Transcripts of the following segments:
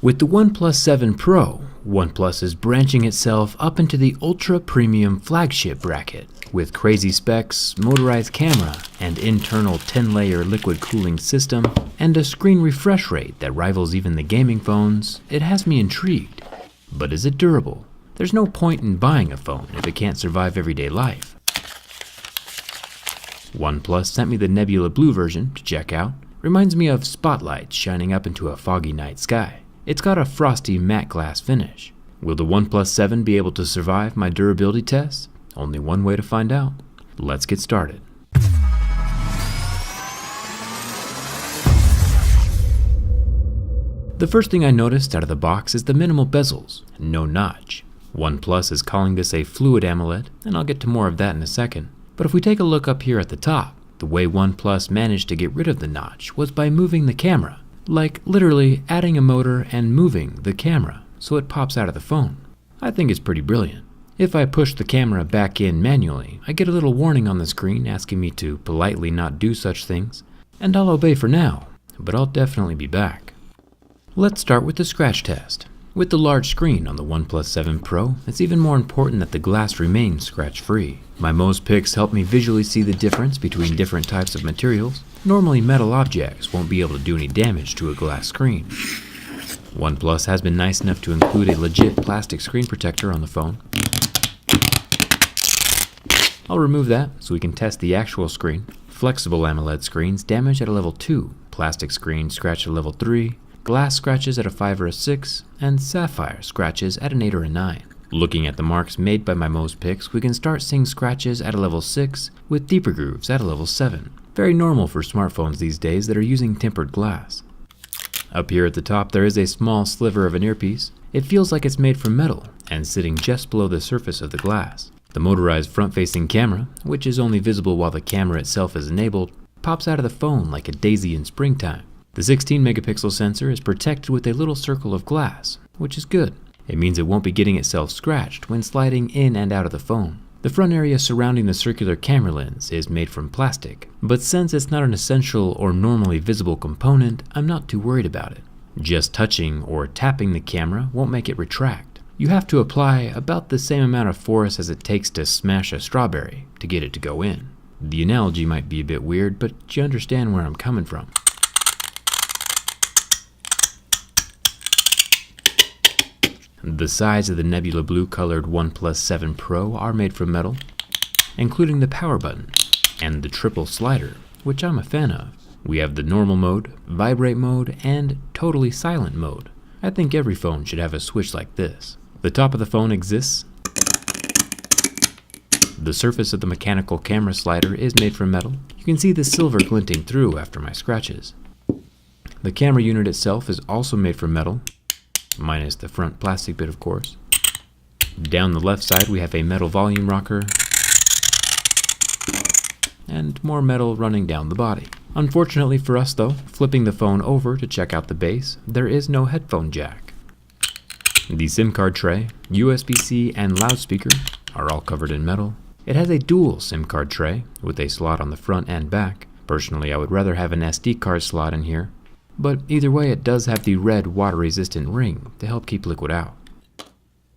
With the OnePlus 7 Pro, OnePlus is branching itself up into the ultra-premium flagship bracket. With crazy specs, motorized camera, and internal 10-layer liquid cooling system, and a screen refresh rate that rivals even the gaming phones, it has me intrigued. But is it durable? There's no point in buying a phone if it can't survive everyday life. OnePlus sent me the Nebula Blue version to check out. Reminds me of spotlights shining up into a foggy night sky. It's got a frosty matte glass finish. Will the OnePlus 7 be able to survive my durability tests? Only one way to find out. Let's get started. The first thing I noticed out of the box is the minimal bezels, no notch. OnePlus is calling this a fluid AMOLED, and I'll get to more of that in a second. But if we take a look up here at the top, the way OnePlus managed to get rid of the notch was by moving the camera. Like literally adding a motor and moving the camera so it pops out of the phone. I think it's pretty brilliant. If I push the camera back in manually, I get a little warning on the screen asking me to politely not do such things, and I'll obey for now, but I'll definitely be back. Let's start with the scratch test. With the large screen on the OnePlus 7 Pro, it's even more important that the glass remains scratch-free. My Mose picks help me visually see the difference between different types of materials. Normally, metal objects won't be able to do any damage to a glass screen. OnePlus has been nice enough to include a legit plastic screen protector on the phone. I'll remove that so we can test the actual screen. Flexible AMOLED screens damage at a level 2, plastic screens scratch at level 3, glass scratches at a 5 or a 6, and sapphire scratches at an 8 or a 9. Looking at the marks made by my Mose picks, we can start seeing scratches at a level 6 with deeper grooves at a level 7. Very normal for smartphones these days that are using tempered glass. Up here at the top there is a small sliver of an earpiece. It feels like it's made from metal and sitting just below the surface of the glass. The motorized front-facing camera, which is only visible while the camera itself is enabled, pops out of the phone like a daisy in springtime. The 16 megapixel sensor is protected with a little circle of glass, which is good. It means it won't be getting itself scratched when sliding in and out of the phone. The front area surrounding the circular camera lens is made from plastic, but since it's not an essential or normally visible component, I'm not too worried about it. Just touching or tapping the camera won't make it retract. You have to apply about the same amount of force as it takes to smash a strawberry to get it to go in. The analogy might be a bit weird, but you understand where I'm coming from. The sides of the Nebula Blue colored OnePlus 7 Pro are made from metal, including the power button and the triple slider, which I'm a fan of. We have the normal mode, vibrate mode, and totally silent mode. I think every phone should have a switch like this. The top of the phone exists. The surface of the mechanical camera slider is made from metal. You can see the silver glinting through after my scratches. The camera unit itself is also made from metal, minus the front plastic bit of course. Down the left side we have a metal volume rocker and more metal running down the body. Unfortunately for us though, flipping the phone over to check out the base, there is no headphone jack. The SIM card tray, USB-C and loudspeaker are all covered in metal. It has a dual SIM card tray with a slot on the front and back. Personally, I would rather have an SD card slot in here. But either way, it does have the red water-resistant ring to help keep liquid out.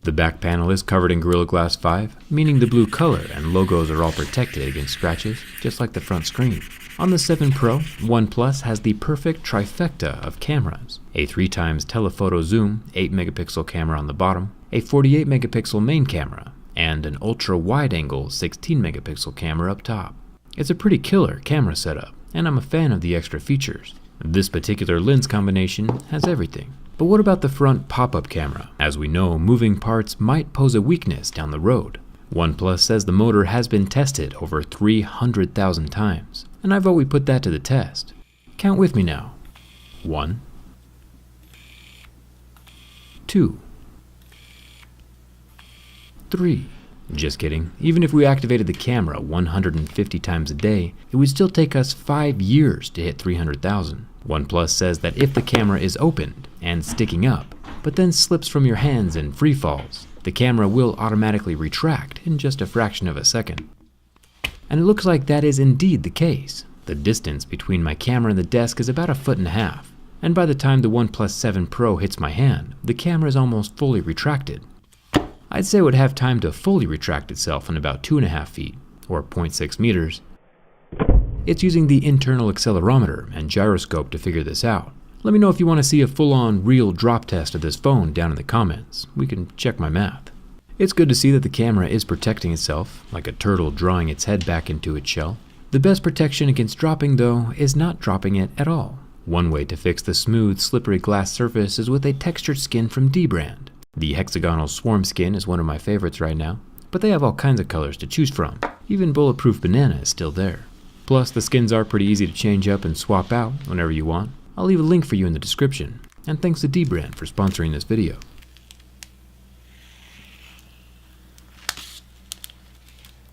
The back panel is covered in Gorilla Glass 5, meaning the blue color and logos are all protected against scratches, just like the front screen. On the 7 Pro, OnePlus has the perfect trifecta of cameras. A 3x telephoto zoom, 8 megapixel camera on the bottom, a 48 megapixel main camera, and an ultra-wide-angle 16 megapixel camera up top. It's a pretty killer camera setup, and I'm a fan of the extra features. This particular lens combination has everything. But what about the front pop-up camera? As we know, moving parts might pose a weakness down the road. OnePlus says the motor has been tested over 300,000 times, and I've always put that to the test. Count with me now. 1, 2, 3. Just kidding. Even if we activated the camera 150 times a day, it would still take us 5 years to hit 300,000. OnePlus says that if the camera is opened and sticking up, but then slips from your hands and free falls, the camera will automatically retract in just a fraction of a second. And it looks like that is indeed the case. The distance between my camera and the desk is about 1.5 feet, and by the time the OnePlus 7 Pro hits my hand, the camera is almost fully retracted. I'd say it would have time to fully retract itself in about 2.5 feet, or 0.6 meters. It's using the internal accelerometer and gyroscope to figure this out. Let me know if you want to see a full-on real drop test of this phone down in the comments. We can check my math. It's good to see that the camera is protecting itself, like a turtle drawing its head back into its shell. The best protection against dropping, though, is not dropping it at all. One way to fix the smooth, slippery glass surface is with a textured skin from D-Brand. The hexagonal swarm skin is one of my favorites right now, but they have all kinds of colors to choose from. Even bulletproof banana is still there. Plus, the skins are pretty easy to change up and swap out whenever you want. I'll leave a link for you in the description. And thanks to D-Brand for sponsoring this video.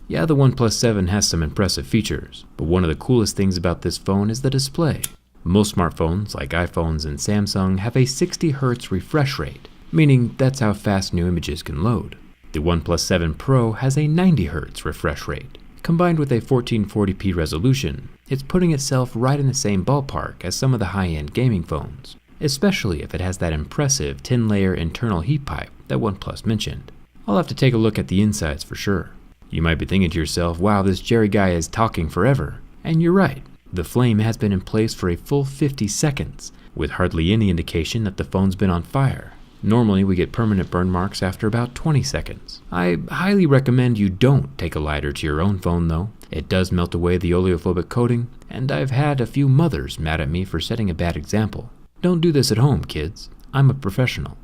Yeah, the OnePlus 7 has some impressive features, but one of the coolest things about this phone is the display. Most smartphones, like iPhones and Samsung, have a 60 Hz refresh rate, meaning that's how fast new images can load. The OnePlus 7 Pro has a 90 Hz refresh rate. Combined with a 1440p resolution, it's putting itself right in the same ballpark as some of the high-end gaming phones, especially if it has that impressive 10-layer internal heat pipe that OnePlus mentioned. I'll have to take a look at the insides for sure. You might be thinking to yourself, wow, this Jerry guy is talking forever. And you're right, the flame has been in place for a full 50 seconds, with hardly any indication that the phone's been on fire. Normally, we get permanent burn marks after about 20 seconds. I highly recommend you don't take a lighter to your own phone though. It does melt away the oleophobic coating, and I've had a few mothers mad at me for setting a bad example. Don't do this at home, kids. I'm a professional.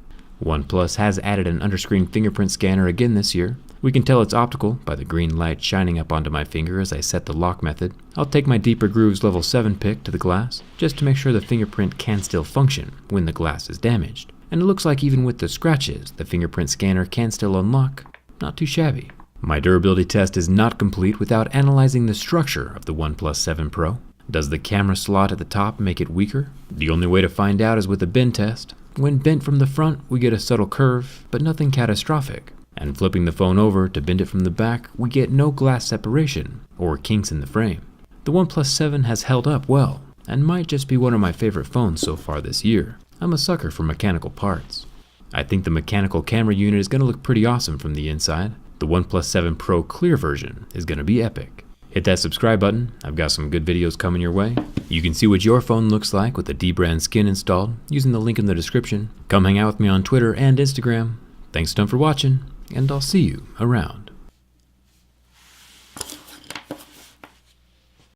OnePlus has added an underscreen fingerprint scanner again this year. We can tell it's optical by the green light shining up onto my finger as I set the lock method. I'll take my Deeper Grooves Level 7 pick to the glass, just to make sure the fingerprint can still function when the glass is damaged. And it looks like even with the scratches, the fingerprint scanner can still unlock. Not too shabby. My durability test is not complete without analyzing the structure of the OnePlus 7 Pro. Does the camera slot at the top make it weaker? The only way to find out is with a bend test. When bent from the front, we get a subtle curve, but nothing catastrophic. And flipping the phone over to bend it from the back, we get no glass separation or kinks in the frame. The OnePlus 7 has held up well, and might just be one of my favorite phones so far this year. I'm a sucker for mechanical parts. I think the mechanical camera unit is going to look pretty awesome from the inside. The OnePlus 7 Pro Clear version is going to be epic. Hit that subscribe button, I've got some good videos coming your way. You can see what your phone looks like with the D-Brand skin installed using the link in the description. Come hang out with me on Twitter and Instagram. Thanks a ton for watching, and I'll see you around.